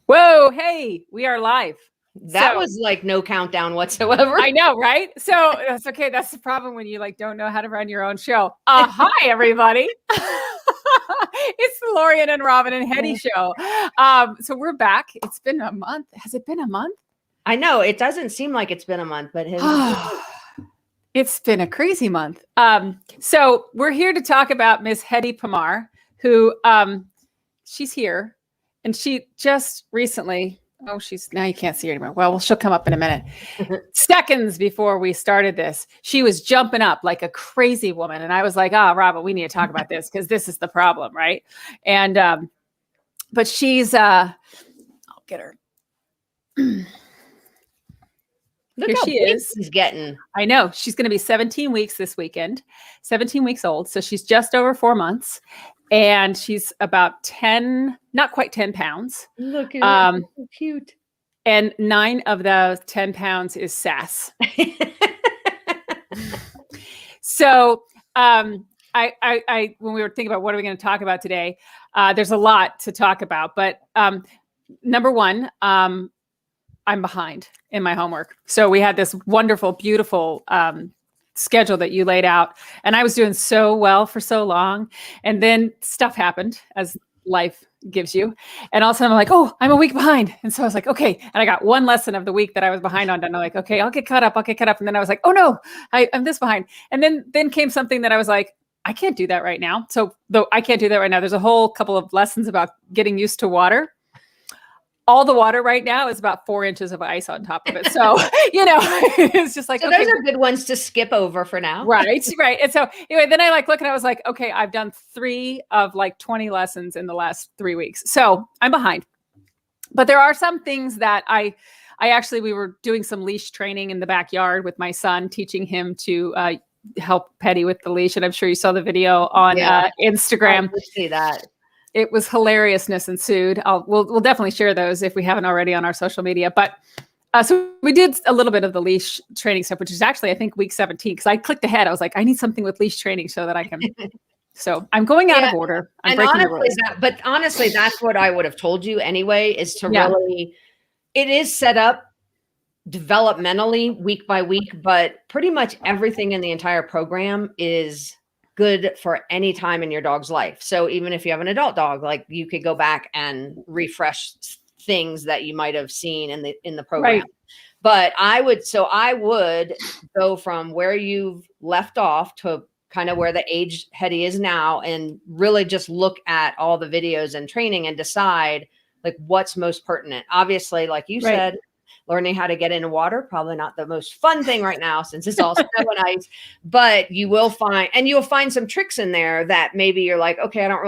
Whoa, hey, we are live. That was like no countdown whatsoever. I know, right? So that's okay. That's the problem when you like don't know how to run your own show. Hi, everybody. It's the Lorien and Robin and Hedy show. So we're back. It's been a month. Has it been a month? I know it doesn't seem like it's been a month, but it's been a crazy month. So we're here to talk about Miss Hedy Pamar, who she's here, and she just recently. Oh, now you can't see her anymore. Well, she'll come up in a minute. Seconds before we started this, she was jumping up like a crazy woman. And I was like, Robin, we need to talk about this because this is the problem, right? And, but she's, I'll get her. Look Here how she big is. she's getting. I know. She's going to be 17 weeks this weekend, 17 weeks old. So she's just over 4 months. And she's about 10, not quite 10 pounds. Look at her. So cute. And 9 of those 10 pounds is sass. So when we were thinking about what are we going to talk about today, there's a lot to talk about. But number one, I'm behind in my homework. So we had this wonderful, beautiful schedule that you laid out, and I was doing so well for so long, and then stuff happened as life gives you, and all of a sudden I'm like, I'm a week behind. And so I was like, okay, and I got one lesson of the week that I was behind on, and I'm like, okay, I'll get caught up, and then I was like, oh no, I'm this behind. And then came something that I was like, I can't do that right now. So though I can't do that right now, there's a whole couple of lessons about getting used to water. All the water right now is about 4 inches of ice on top of it. So, it's just like, so those are good ones to skip over for now. Right. And so anyway, then I look and I was like, okay, I've done 3 of 20 lessons in the last 3 weeks. So I'm behind. But there are some things that we were doing some leash training in the backyard with my son, teaching him to help Petty with the leash. And I'm sure you saw the video on Instagram. I see that. It was hilariousness ensued. We'll definitely share those if we haven't already on our social media. But so we did a little bit of the leash training stuff, which is actually, I think, week 17. Because I clicked ahead. I was like, I need something with leash training so that I can. So I'm going out of order. I'm breaking the rules. But honestly, that's what I would have told you anyway, is to really, it is set up developmentally week by week, but pretty much everything in the entire program is good for any time in your dog's life. So even if you have an adult dog, like you could go back and refresh things that you might have seen in the program. Right. But I would go from where you've left off to kind of where the age Hedy is now, and really just look at all the videos and training and decide like what's most pertinent. Obviously, like you said, learning how to get into water, probably not the most fun thing right now since it's all snow and ice, but you'll find some tricks in there that maybe you're like, okay, I don't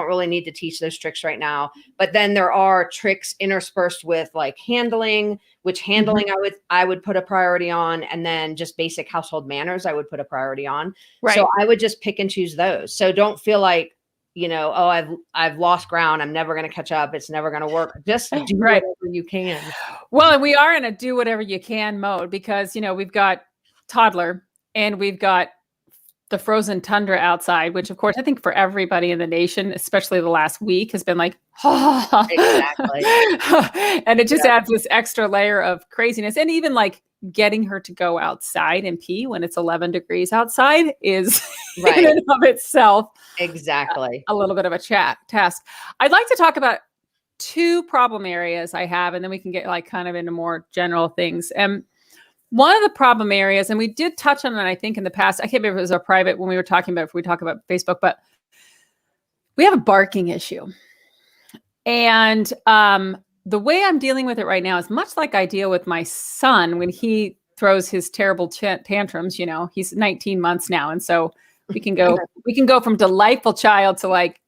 really need to teach those tricks right now. But then there are tricks interspersed with like handling, which handling I would put a priority on, and then just basic household manners I would put a priority on. Right. So I would just pick and choose those. So don't feel like, I've lost ground. I'm never going to catch up. It's never going to work. Just do whatever you can. Well, and we are in a do whatever you can mode because, we've got toddler and we've got the frozen tundra outside, which of course, I think for everybody in the nation, especially the last week, has been like, exactly. And it just adds this extra layer of craziness. And even like getting her to go outside and pee when it's 11 degrees outside is in and of itself exactly a little bit of a task. I'd like to talk about 2 problem areas I have, and then we can get like kind of into more general things. And one of the problem areas, and we did touch on it, I think in the past, I can't remember if it was a private when we were talking about, if we talk about Facebook, but we have a barking issue. And the way I'm dealing with it right now is much like I deal with my son when he throws his terrible tantrums. He's 19 months now. And so we can go from delightful child to like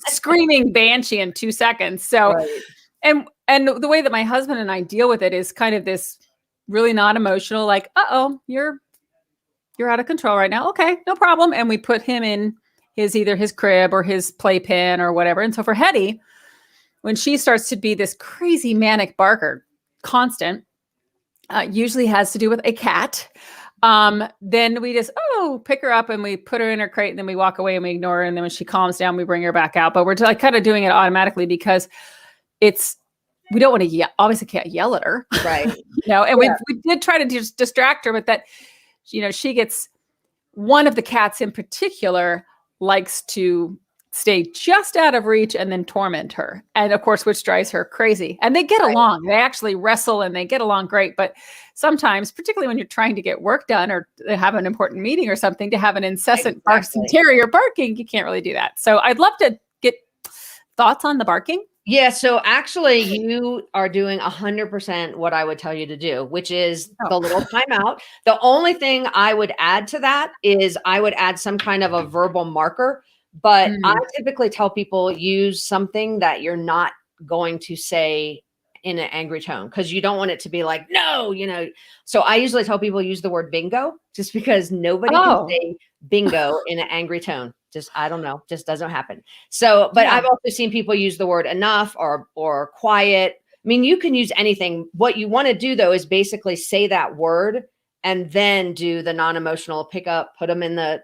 screaming banshee in 2 seconds. So, and the way that my husband and I deal with it is kind of this really not emotional, like, you're out of control right now. Okay, no problem. And we put him in either his crib or his playpen or whatever. And so for Hedy, when she starts to be this crazy manic barker, constant, usually has to do with a cat. Then we just, pick her up and we put her in her crate and then we walk away and we ignore her. And then when she calms down, we bring her back out. But we're like kind of doing it automatically because it's we don't want to yell, obviously can't yell at her. Right. And we did try to just distract her, but that, she gets, one of the cats in particular likes to stay just out of reach and then torment her. And of course, which drives her crazy. And they get along. They actually wrestle and they get along great. But sometimes, particularly when you're trying to get work done or have an important meeting or something, to have an incessant terrier barking, you can't really do that. So I'd love to get thoughts on the barking. Yeah. So actually you are doing 100% what I would tell you to do, which is the little timeout. The only thing I would add to that is I would add some kind of a verbal marker, but I typically tell people use something that you're not going to say in an angry tone, because you don't want it to be like, no, So I usually tell people use the word bingo, just because nobody can say bingo in an angry tone. Just, I don't know, just doesn't happen. So, but I've also seen people use the word enough or quiet. I mean, you can use anything. What you want to do though, is basically say that word and then do the non-emotional pickup, put them in the,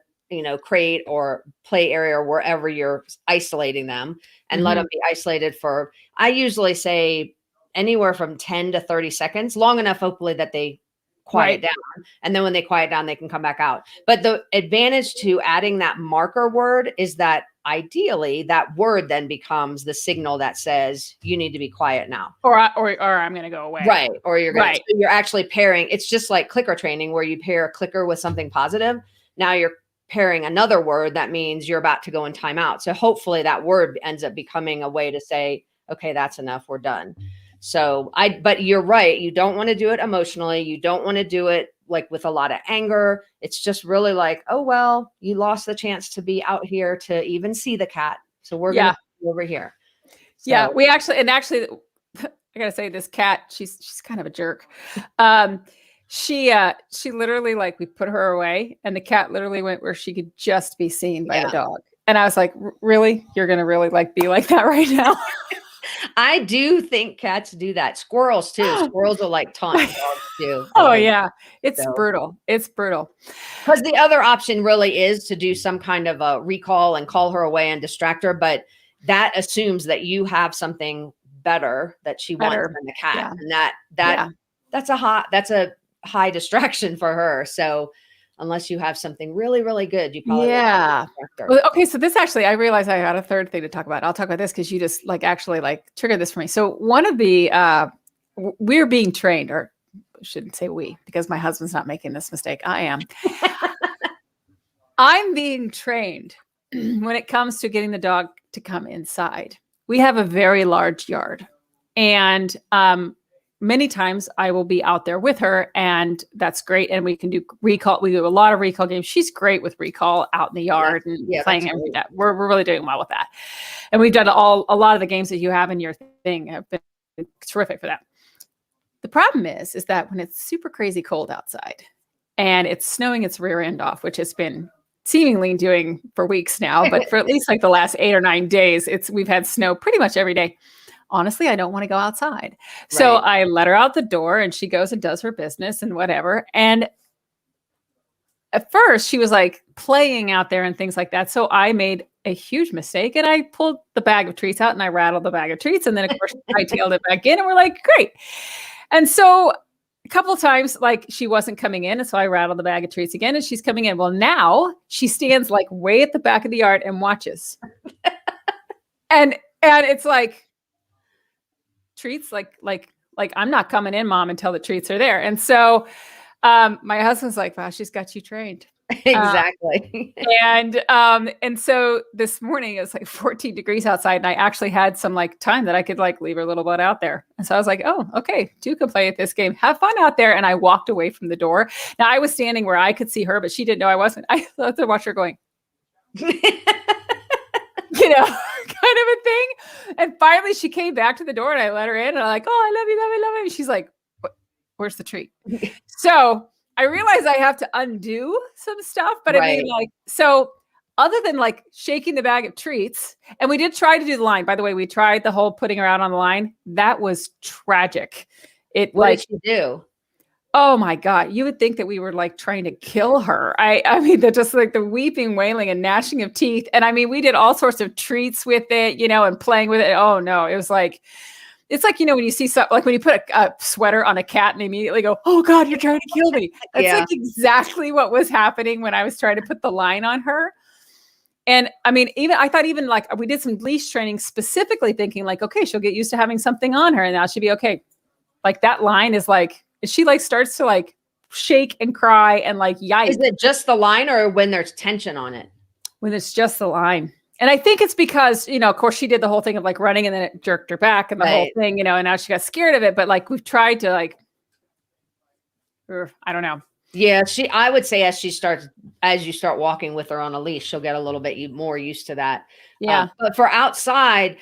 crate or play area or wherever you're isolating them, and let them be isolated for, I usually say anywhere from 10 to 30 seconds, long enough, hopefully, that they quiet down. And then when they quiet down, they can come back out. But the advantage to adding that marker word is that ideally that word then becomes the signal that says you need to be quiet now. Or I'm going to go away. Right. Or you're going to, you're actually pairing. It's just like clicker training where you pair a clicker with something positive. Now you're pairing another word that means you're about to go in timeout. So hopefully that word ends up becoming a way to say, okay, that's enough. We're done. So but you're right. You don't want to do it emotionally. You don't want to do it like with a lot of anger. It's just really like, oh, well, you lost the chance to be out here to even see the cat. So we're going to be over here. So, yeah, we actually, I gotta say, this cat, she's kind of a jerk. She literally, like, we put her away and the cat literally went where she could just be seen by the dog. And I was like, really? You're going to really be like that right now? I do think cats do that. Squirrels too. Squirrels are like taunt dogs too. Oh yeah. It's brutal. It's brutal. Because the other option really is to do some kind of a recall and call her away and distract her. But that assumes that you have something better that she wants than the cat. Yeah. And that's a high distraction for her. So unless you have something really, really good, you probably Well, okay, so this actually, I realized I had a third thing to talk about. I'll talk about this because you just actually triggered this for me. So one of the we're being trained, or I shouldn't say we, because my husband's not making this mistake. I am. I'm being trained when it comes to getting the dog to come inside. We have a very large yard, and many times I will be out there with her, and that's great. And we can do recall. We do a lot of recall games. She's great with recall out in the yard and playing everything. We're really doing well with that. And we've done a lot of the games that you have in your thing have been terrific for that. The problem is that when it's super crazy cold outside and it's snowing its rear end off, which it's been seemingly doing for weeks now, but for at least the last 8 or 9 days, we've had snow pretty much every day. Honestly, I don't want to go outside. So I let her out the door and she goes and does her business and whatever. And at first she was playing out there and things like that. So I made a huge mistake and I pulled the bag of treats out and I rattled the bag of treats. And then of course I tailed it back in and we're like, great. And so a couple of times, she wasn't coming in. And so I rattled the bag of treats again and she's coming in. Well, now she stands way at the back of the yard and watches. and it's treats, I'm not coming in, Mom, until the treats are there. And so my husband's like, wow, she's got you trained. Exactly. And so this morning it was 14 degrees outside and I actually had some time that I could leave her little butt out there. And so I was like, oh, okay, 2 can play at this game. Have fun out there. And I walked away from the door. Now I was standing where I could see her, but she didn't know I wasn't. I thought to watch her going, kind of a thing. And finally she came back to the door and I let her in and I'm like, oh, I love you, love you, love you. And she's like, where's the treat? So I realized I have to undo some stuff, but I mean, so other than shaking the bag of treats, and we did try to do the line, by the way, we tried the whole putting her out on the line. That was tragic. What did she do? Oh my God. You would think that we were trying to kill her. I mean, they're just the weeping, wailing and gnashing of teeth. And I mean, we did all sorts of treats with it, and playing with it. Oh no, it was it's like, when you see like when you put a sweater on a cat and they immediately go, oh God, you're trying to kill me. That's like exactly what was happening when I was trying to put the line on her. And I mean, I thought like we did some leash training specifically thinking like, okay, she'll get used to having something on her and now she'll be okay. Like that line is like, she like starts to like shake and cry and like, yikes. Is it just the line or when there's tension on it? When it's just the line. And I think it's because, of course she did the whole thing of like running and then it jerked her back and the whole thing, and now she got scared of it. But like, we've tried to like, I don't know. Yeah. I would say as you start walking with her on a leash, she'll get a little bit more used to that. Yeah. But for outside,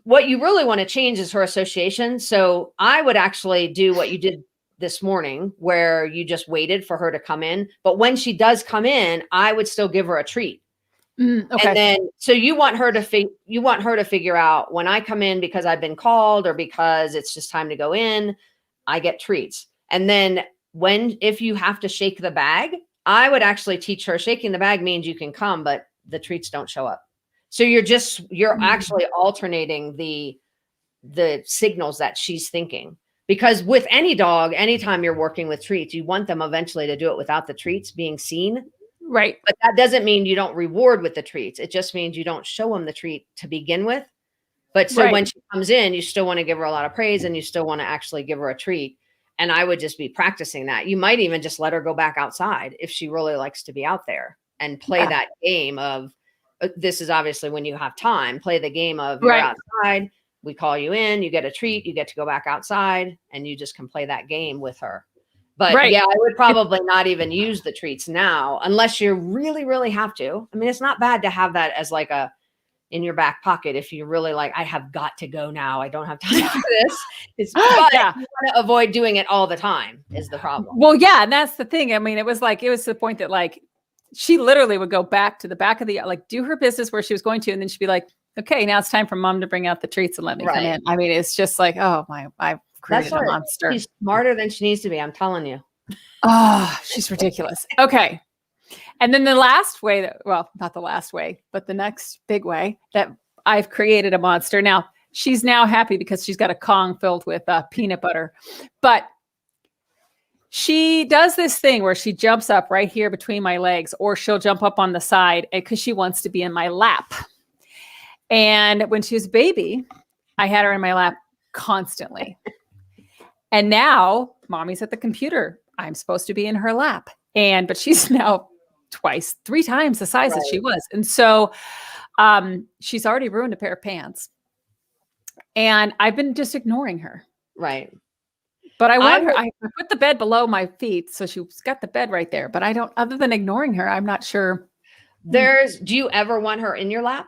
what you really want to change is her association. So I would actually do what you did this morning where you just waited for her to come in. But when she does come in, I would still give her a treat. Okay. And then, so you want her to figure out when I come in because I've been called or because it's just time to go in, I get treats. And then if you have to shake the bag, I would actually teach her shaking the bag means you can come, but the treats don't show up. So you're actually alternating the signals that she's thinking, because with any dog, anytime you're working with treats, you want them eventually to do it without the treats being seen. Right. But that doesn't mean you don't reward with the treats. It just means you don't show them the treat to begin with. But so when she comes in, you still want to give her a lot of praise and you still want to actually give her a treat. And I would just be practicing that. You might even just let her go back outside if she really likes to be out there and play that game of, this is obviously when you have time, play the game of you're outside, we call you in, you get a treat, you get to go back outside, and you just can play that game with her. But I would probably not even use the treats now unless you really, really have to. I mean, it's not bad to have that as like in your back pocket. If you really like, I have got to go now. I don't have time for this. But you want to avoid doing it all the time is the problem. Well, yeah. And that's the thing. I mean, it was to the point that like, she literally would go back to the back of like do her business where she was going to. And then she'd be like, okay, now it's time for mom to bring out the treats and let me come in. I mean, it's just like, oh my, I've created a monster. She's smarter than she needs to be. I'm telling you. Oh, she's ridiculous. Okay. And then the last way not the last way, but the next big way that I've created a monster. Now she's now happy because she's got a Kong filled with peanut butter, but she does this thing where she jumps up right here between my legs, or she'll jump up on the side because she wants to be in my lap. And when she was a baby, I had her in my lap constantly. And now mommy's at the computer. I'm supposed to be in her lap. But she's now 3 times the size that she was. And so she's already ruined a pair of pants. And I've been just ignoring her. Right. But I put the bed below my feet. So she's got the bed right there. But other than ignoring her, I'm not sure. Do you ever want her in your lap?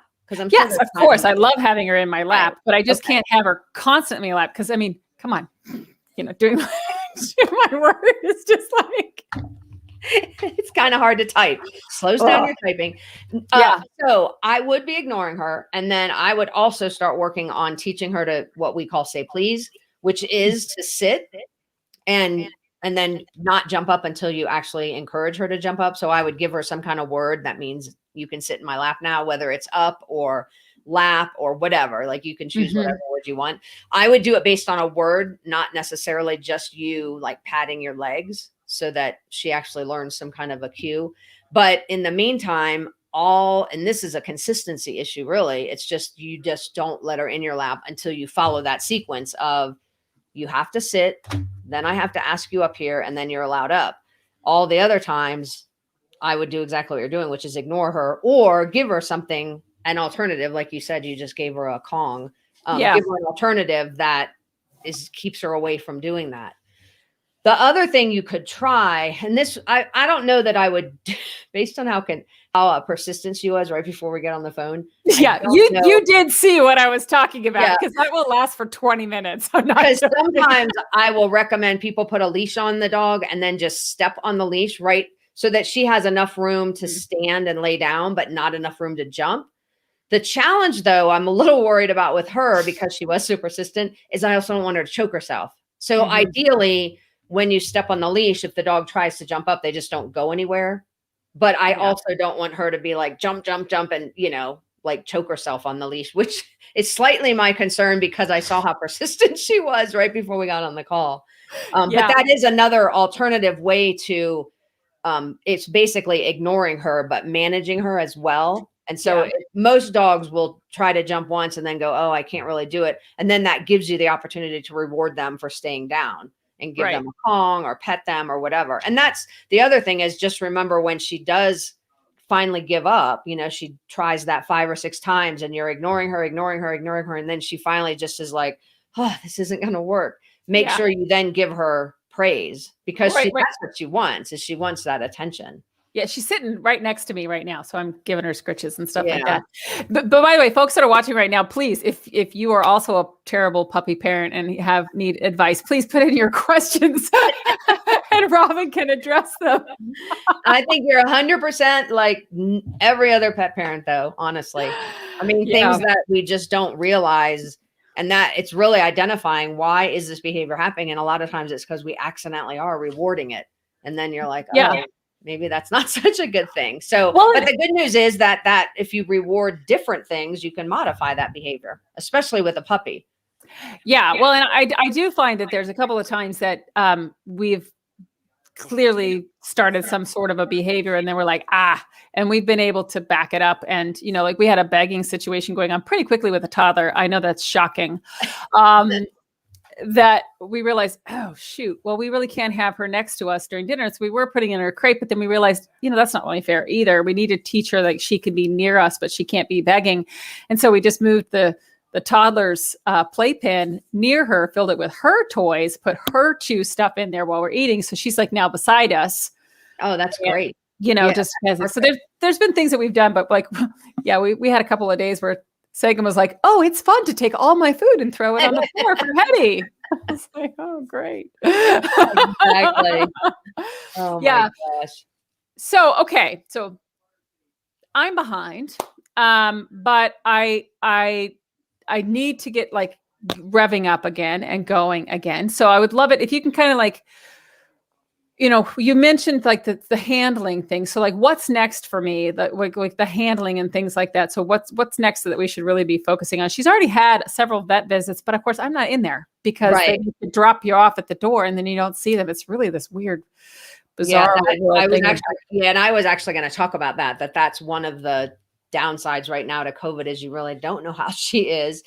Yes, of course. I love having her in my lap, but I just can't have her constantly in my lap. Because I mean, come on, doing my work is just like, it's kind of hard to type. Slows down your typing. So I would be ignoring her. And then I would also start working on teaching her to what we call say please, which is to sit and then not jump up until you actually encourage her to jump up. So I would give her some kind of word that means you can sit in my lap now, whether it's up or lap or whatever. Like you can choose whatever word you want. I would do it based on a word, not necessarily just you like patting your legs, so that she actually learns some kind of a cue. But in the meantime, and this is a consistency issue, really. It's just, you just don't let her in your lap until you follow that sequence of you have to sit, then I have to ask you up here, and then you're allowed up. All the other times I would do exactly what you're doing, which is ignore her or give her something, an alternative. Like you said, you just gave her a Kong. Give her an alternative that keeps her away from doing that. The other thing you could try, and this, I don't know that I would, based on how persistent she was right before we get on the phone. Yeah, you did see what I was talking about, because that will last for 20 minutes. Because sometimes I will recommend people put a leash on the dog and then just step on the leash, right? So that she has enough room to stand and lay down, but not enough room to jump. The challenge, though, I'm a little worried about with her, because she was so persistent, is I also don't want her to choke herself. So ideally, when you step on the leash, if the dog tries to jump up, they just don't go anywhere. But I also don't want her to be like, jump, jump, jump, and, like choke herself on the leash, which is slightly my concern because I saw how persistent she was right before we got on the call. But that is another alternative way to, it's basically ignoring her, but managing her as well. And so most dogs will try to jump once and then go, oh, I can't really do it. And then that gives you the opportunity to reward them for staying down and give them a Kong or pet them or whatever. And that's the other thing is just remember when she does finally give up, you know, she tries that 5 or 6 times and you're ignoring her. And then she finally just is like, oh, this isn't going to work. Make sure you then give her praise because that's what she wants, is she wants that attention. Yeah, she's sitting right next to me right now, so I'm giving her scritches and stuff like that. But by the way, folks that are watching right now, please, if you are also a terrible puppy parent and need advice, please put in your questions, and Robin can address them. I think you're 100% like every other pet parent, though. Honestly, I mean, things that we just don't realize, and that it's really identifying why is this behavior happening, and a lot of times it's because we accidentally are rewarding it, and then you're like, oh. Maybe that's not such a good thing. So, but the good news is that if you reward different things, you can modify that behavior, especially with a puppy. Yeah. Well, and I do find that there's a couple of times that we've clearly started some sort of a behavior and then we're like, and we've been able to back it up. And, you know, like we had a begging situation going on pretty quickly with a toddler. I know that's shocking. That we realized, oh, shoot, well, we really can't have her next to us during dinner. So we were putting in her crate, but then we realized, you know, that's not really fair either. We need to teach her like she can be near us, but she can't be begging. And so we just moved the toddler's playpen near her, filled it with her toys, put her chew stuff in there while we're eating. So she's like now beside us. Oh, that's great. You know, just so there's been things that we've done, but like, we had a couple of days where Sagan was like, oh, it's fun to take all my food and throw it on the floor for Hedy. I was like, oh, great. Exactly. Oh, my gosh. So, okay. So I'm behind, but I need to get like revving up again and going again. So I would love it if you can kind of like, you know, you mentioned like the handling thing. So like, what's next for me? Like the handling and things like that. So what's next that we should really be focusing on? She's already had several vet visits, but of course I'm not in there because they drop you off at the door and then you don't see them. It's really this weird, bizarre. And I was actually going to talk about that's one of the downsides right now to COVID is you really don't know how she is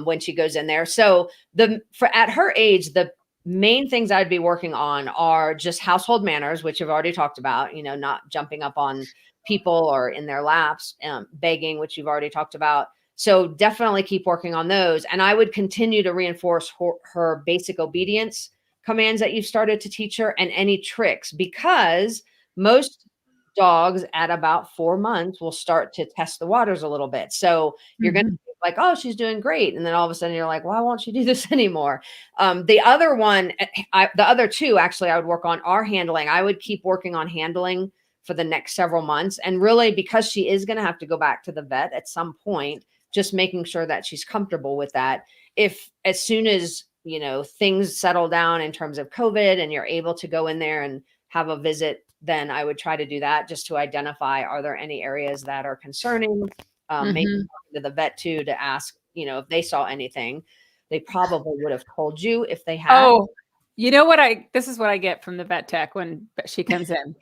when she goes in there. So at her age, the main things I'd be working on are just household manners, which you've already talked about, you know, not jumping up on people or in their laps, begging, which you've already talked about. So definitely keep working on those. And I would continue to reinforce her basic obedience commands that you've started to teach her and any tricks, because most dogs at about 4 months will start to test the waters a little bit. So you're going to be like, oh, she's doing great. And then all of a sudden you're like, why won't she do this anymore? The other two, actually, I would work on are handling. I would keep working on handling for the next several months. And really, because she is going to have to go back to the vet at some point, just making sure that she's comfortable with that. If as soon as, you know, things settle down in terms of COVID and you're able to go in there and have a visit, then I would try to do that just to identify, are there any areas that are concerning? Maybe talking to the vet too, to ask, you know, if they saw anything. They probably would have told you if they had. Oh, you know what this is what I get from the vet tech when she comes in.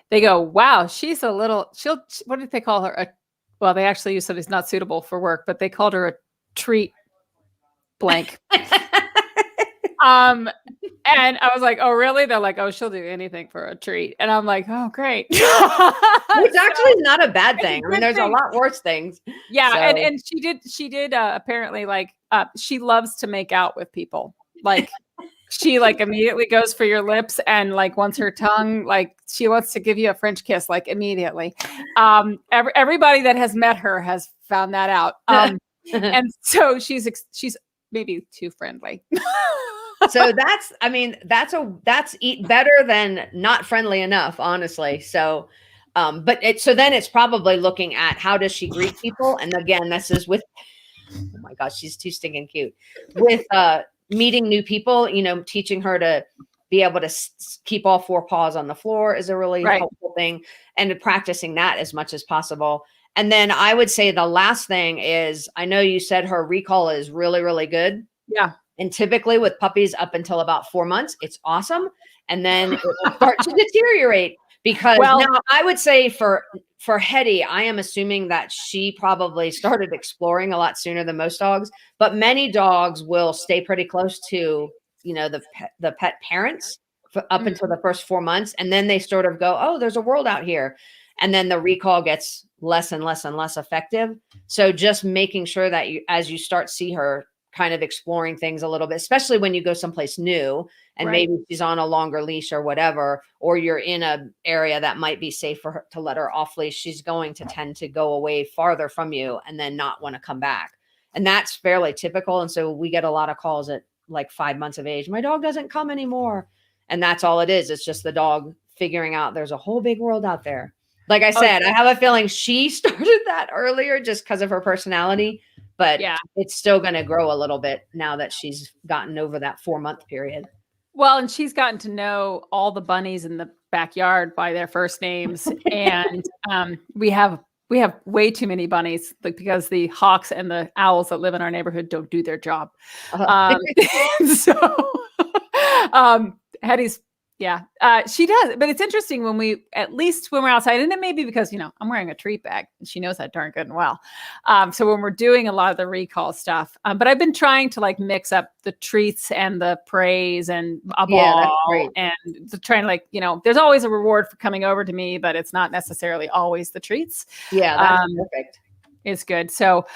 They go, wow, she's a little, what did they call her? Well, they actually used something that's not suitable for work, but they called her a treat blank. And I was like, oh, really? They're like, oh, she'll do anything for a treat. And I'm like, oh, great. Which actually is not a bad thing. I mean, there's a lot worse things. Yeah. So. And she did apparently like, she loves to make out with people. Like she like immediately goes for your lips and like wants her tongue, like she wants to give you a French kiss, like immediately. Everybody that has met her has found that out. And so she's maybe too friendly. So that's better than not friendly enough, honestly. So, so then it's probably looking at how does she greet people? And again, this is with, oh my gosh, she's too stinking cute with, meeting new people, you know, teaching her to be able to keep all 4 paws on the floor is a really helpful thing, and practicing that as much as possible. And then I would say the last thing is, I know you said her recall is really, really good. Yeah. And typically with puppies up until about 4 months, it's awesome. And then it will start to deteriorate because now I would say for Hedy, I am assuming that she probably started exploring a lot sooner than most dogs, but many dogs will stay pretty close to, the pet parents up until the first 4 months. And then they sort of go, oh, there's a world out here. And then the recall gets less and less and less effective. So just making sure that as you start see her kind of exploring things a little bit, especially when you go someplace new and maybe she's on a longer leash or whatever, or you're in an area that might be safe for her to let her off leash, she's going to tend to go away farther from you and then not want to come back. And that's fairly typical. And so we get a lot of calls at like 5 months of age. My dog doesn't come anymore. And that's all it is. It's just the dog figuring out there's a whole big world out there. Like I said, I have a feeling she started that earlier just because of her personality, but it's still going to grow a little bit now that she's gotten over that 4-month period. Well, and she's gotten to know all the bunnies in the backyard by their first names. And we have way too many bunnies, like, because the hawks and the owls that live in our neighborhood don't do their job. So Hedy's, she does. But it's interesting at least when we're outside, and it may be because, I'm wearing a treat bag and she knows that darn good and well. So when we're doing a lot of the recall stuff, but I've been trying to like mix up the treats and the praise and a ball and trying to like, there's always a reward for coming over to me, but it's not necessarily always the treats. Yeah, that's perfect. It's good. So,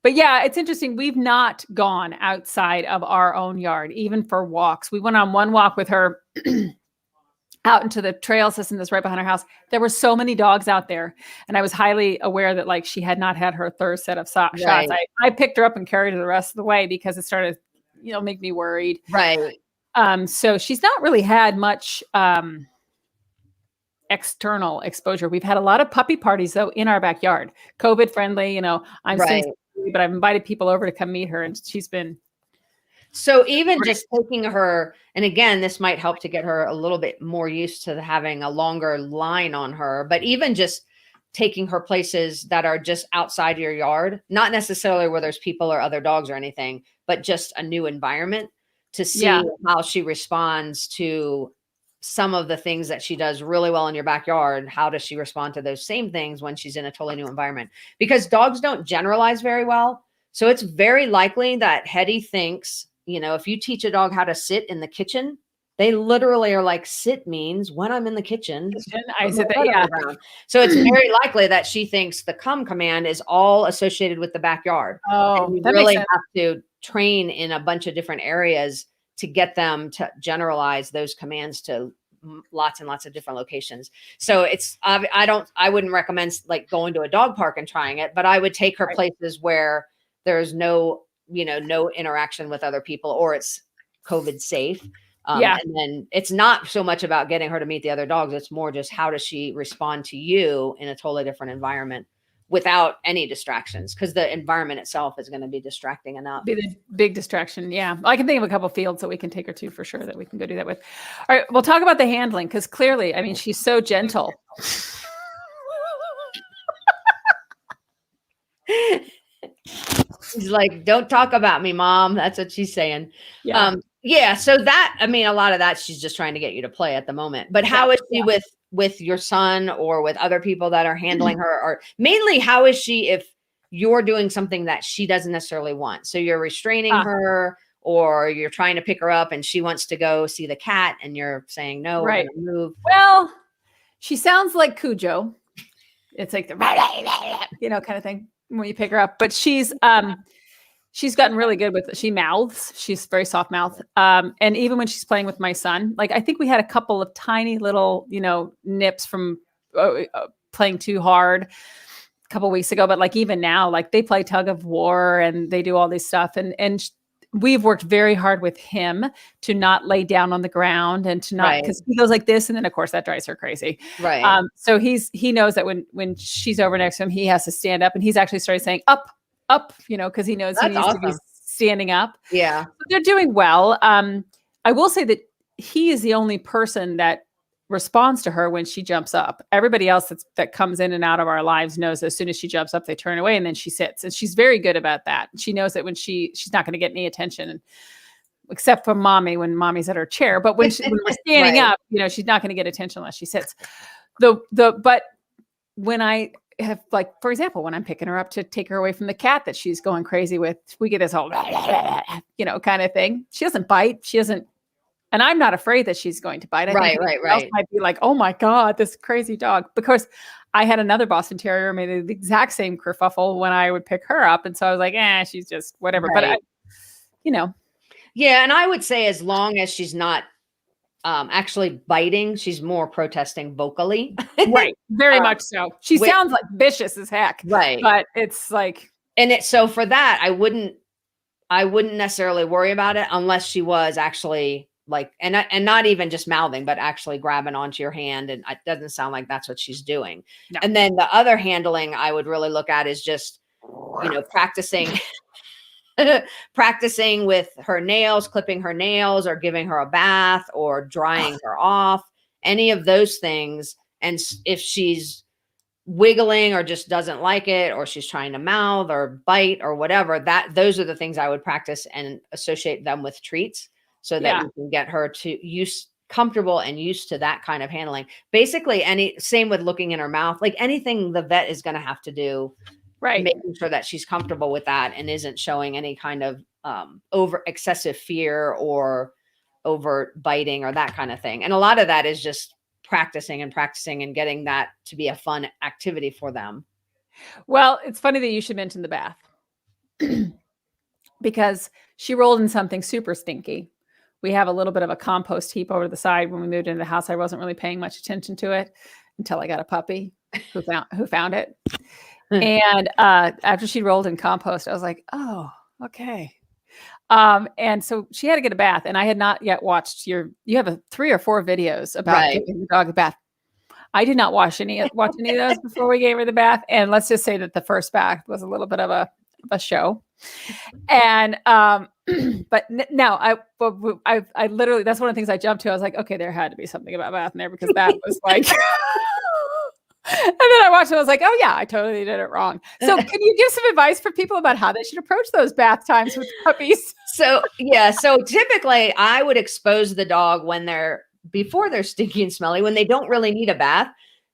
but yeah, it's interesting. We've not gone outside of our own yard, even for walks. We went on one walk with her out into the trail system that's right behind our house. There were so many dogs out there. And I was highly aware that like she had not had her third set of shots. I picked her up and carried her the rest of the way because it started, make me worried. Right. So she's not really had much external exposure. We've had a lot of puppy parties though in our backyard, COVID friendly, I'm saying, but I've invited people over to come meet her and she's been. So even just taking her, and again, this might help to get her a little bit more used to having a longer line on her, but even just taking her places that are just outside your yard, not necessarily where there's people or other dogs or anything, but just a new environment to see how she responds to some of the things that she does really well in your backyard. How does she respond to those same things when she's in a totally new environment? Because dogs don't generalize very well. So it's very likely that Hedy thinks, if you teach a dog how to sit in the kitchen, they literally are like, sit means when I'm in the kitchen. I said that, So it's very likely that she thinks the come command is all associated with the backyard. Oh, and you really have to train in a bunch of different areas to get them to generalize those commands to lots and lots of different locations. So it's, I wouldn't recommend like going to a dog park and trying it, but I would take her places where there's no interaction with other people, or it's COVID safe. And then it's not so much about getting her to meet the other dogs. It's more just how does she respond to you in a totally different environment without any distractions, because the environment itself is going to be distracting enough. Be the big distraction. Yeah. I can think of a couple fields that we can take her to for sure that we can go do that with. All right. We'll talk about the handling, because clearly, I mean, she's so gentle. She's like, don't talk about me, Mom. That's what she's saying. Yeah. So that, I mean, a lot of that, she's just trying to get you to play at the moment. But how is she with your son or with other people that are handling her? Or mainly, how is she if you're doing something that she doesn't necessarily want? So you're restraining her, or you're trying to pick her up and she wants to go see the cat and you're saying, no, we're gonna move. Well, she sounds like Cujo. It's like the, kind of thing when you pick her up. But she's gotten really good with it. She mouths. She's very soft mouth. And even when she's playing with my son, like I think we had a couple of tiny little, nips from playing too hard a couple of weeks ago. But like even now, like they play tug of war and they do all this stuff. And we've worked very hard with him to not lay down on the ground and to not, because he goes like this. And then of course that drives her crazy. Right. So he knows that when she's over next to him, he has to stand up, and he's actually started saying up, because he knows he needs to be standing up. Yeah. So they're doing well. I will say that he is the only person that responds to her when she jumps up. Everybody else that comes in and out of our lives knows as soon as she jumps up, they turn away and then she sits. And she's very good about that. She knows that when she's not going to get any attention, except for mommy when mommy's at her chair. But when we're standing up, she's not going to get attention unless she sits. But when I have, like, for example, when I'm picking her up to take her away from the cat that she's going crazy with, we get this whole, kind of thing. She doesn't bite. She doesn't. And I'm not afraid that she's going to bite. I think else might be like, oh my God, this crazy dog. Because I had another Boston Terrier made the exact same kerfuffle when I would pick her up. And so I was like, she's just whatever. Right. But Yeah. And I would say as long as she's not actually biting, she's more protesting vocally. Right. Very much so. She sounds like vicious as heck. Right. But it's like. So for that, I wouldn't necessarily worry about it unless she was actually like, and not even just mouthing, but actually grabbing onto your hand. And it doesn't sound like that's what she's doing. No. And then the other handling I would really look at is just, practicing with her nails, clipping her nails or giving her a bath or drying her off, any of those things. And if she's wiggling or just doesn't like it, or she's trying to mouth or bite or whatever, those are the things I would practice and associate them with treats so that you can get her to comfortable and used to that kind of handling. Basically, same with looking in her mouth, like anything the vet is going to have to do, right? Making sure that she's comfortable with that and isn't showing any kind of over excessive fear or over biting or that kind of thing. And a lot of that is just practicing and getting that to be a fun activity for them. Well, it's funny that you should mention the bath because she rolled in something super stinky. We have a little bit of a compost heap over the side. When we moved into the house, I wasn't really paying much attention to it until I got a puppy who found it. And after she rolled in compost, I was like, oh, okay. And so she had to get a bath, and I had not yet watched you have 3 or 4 videos about giving the dog a bath. I did not watch any of those before we gave her the bath. And let's just say that the first bath was a little bit of a show. And, but now I literally, that's one of the things I jumped to. I was like, okay, there had to be something about bath in there because that was like, and then I watched it. I was like, oh yeah, I totally did it wrong. So can you give some advice for people about how they should approach those bath times with puppies? So typically I would expose the dog before they're stinky and smelly, when they don't really need a bath,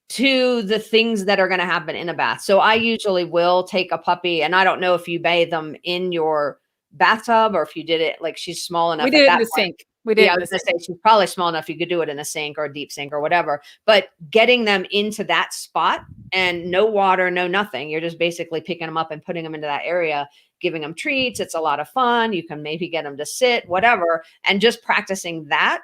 to the things that are going to happen in a bath. So I usually will take a puppy, and I don't know if you bathe them in your bathtub or if you did it like she's small enough. We did it in the sink. We did. I was going to say she's probably small enough you could do it in a sink or a deep sink or whatever. But getting them into that spot and no water, no nothing. You're just basically picking them up and putting them into that area, giving them treats. It's a lot of fun. You can maybe get them to sit, whatever, and just practicing that.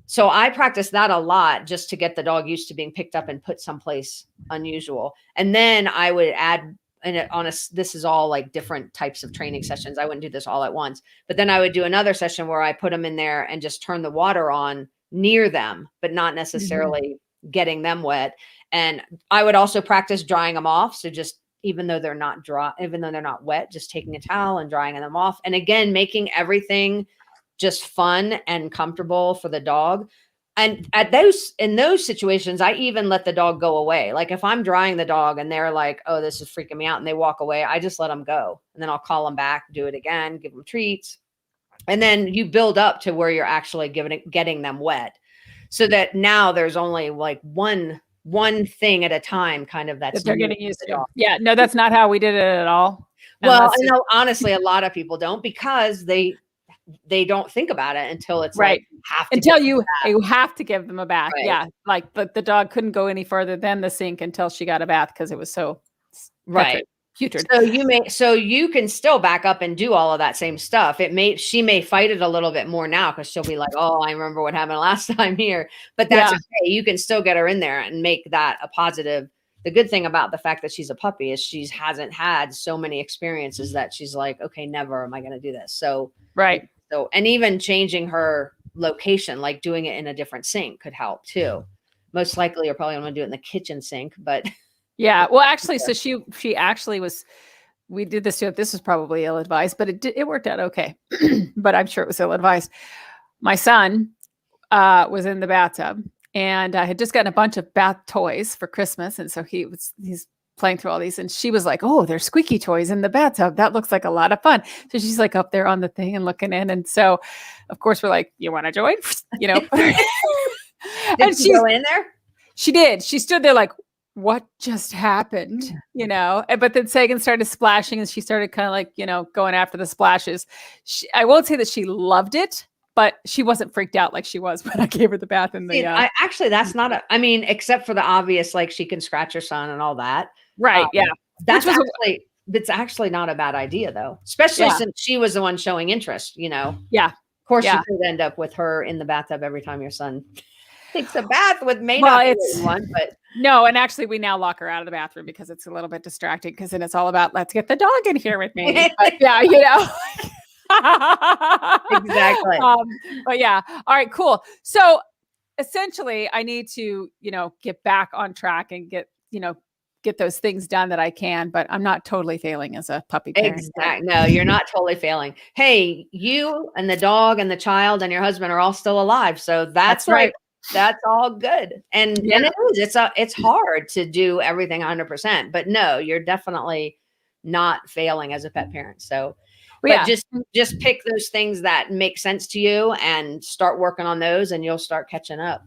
So I practice that a lot just to get the dog used to being picked up and put someplace unusual. And then I would add, this is all like different types of training sessions. I wouldn't do this all at once, but then I would do another session where I put them in there and just turn the water on near them, but not necessarily getting them wet. And I would also practice drying them off. So just, even though they're not wet, just taking a towel and drying them off. And again, making everything just fun and comfortable for the dog. And in those situations, I even let the dog go away. Like if I'm drying the dog and they're like, oh, this is freaking me out, and they walk away, I just let them go. And then I'll call them back, do it again, give them treats. And then you build up to where you're actually getting them wet, so that now there's only like one thing at a time, kind of that they're getting used to. Yeah, no, that's not how we did it at all. Well, I know honestly, a lot of people don't, because they don't think about it until it's right. Like, you have to give them a bath. Right. Yeah. Like, but the dog couldn't go any further than the sink until she got a bath because it was so putrid. So you can still back up and do all of that same stuff. She may fight it a little bit more now because she'll be like, oh, I remember what happened last time here, but that's okay. You can still get her in there and make that a positive. The good thing about the fact that she's a puppy is she hasn't had so many experiences that she's like, okay, never am I going to do this. So, right. So, and even changing her location, like doing it in a different sink, could help too. Most likely you're probably going to do it in the kitchen sink, but yeah. Well, actually, so she actually was, we did this too. This was probably ill-advised, but it worked out okay. But I'm sure it was ill-advised. My son was in the bathtub And I had just gotten a bunch of bath toys for Christmas. And so he's playing through all these. And she was like, oh, there's squeaky toys in the bathtub. That looks like a lot of fun. So she's like up there on the thing and looking in. And so, of course, we're like, you want to join? You know? Did she go in there? She did. She stood there like, what just happened? You know? But then Sagan started splashing and she started kind of like, you know, going after the splashes. I won't say that she loved it, but she wasn't freaked out like she was when I gave her the bath in the. Actually, that's not I mean, except for the obvious, like she can scratch her son and all that. Right. Yeah. It's actually not a bad idea though, especially since she was the one showing interest, you know? Yeah. Of course, you could end up with her in the bathtub every time your son takes a bath with one, but no. And actually, we now lock her out of the bathroom because it's a little bit distracting. Because then it's all about let's get the dog in here with me. But, yeah, you know. Exactly. But yeah. All right. Cool. So essentially, I need to, you know, get back on track and get those things done that I can, but I'm not totally failing as a puppy parent. Exactly. No, you're not totally failing. Hey, you and the dog and the child and your husband are all still alive. So that's right. That's all good. And it is, it's hard to do everything 100%, but no, you're definitely not failing as a pet parent. So just pick those things that make sense to you and start working on those and you'll start catching up.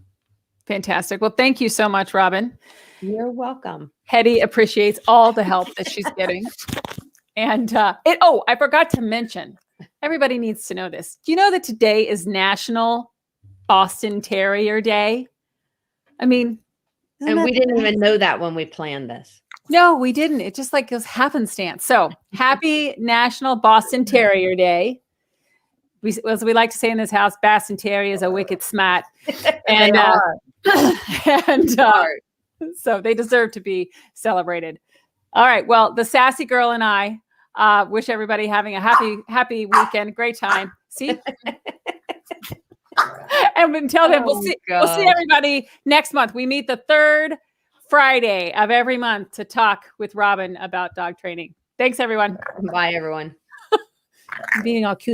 Fantastic. Well, thank you so much, Robin. You're welcome. Hedy appreciates all the help that she's getting. And I forgot to mention, everybody needs to know this. Do you know that today is National Boston Terrier Day? I mean, and we didn't even know that when we planned this. No, we didn't. It just like goes happenstance. So happy National Boston Terrier Day. As we like to say in this house, Boston Terriers are wicked smart. And so they deserve to be celebrated. All right. Well, the sassy girl and I wish everybody having a happy weekend. Great time. See? And until then, we'll see everybody next month. We meet the third Friday of every month to talk with Robin about dog training. Thanks, everyone. Bye, everyone. I'm being all cute.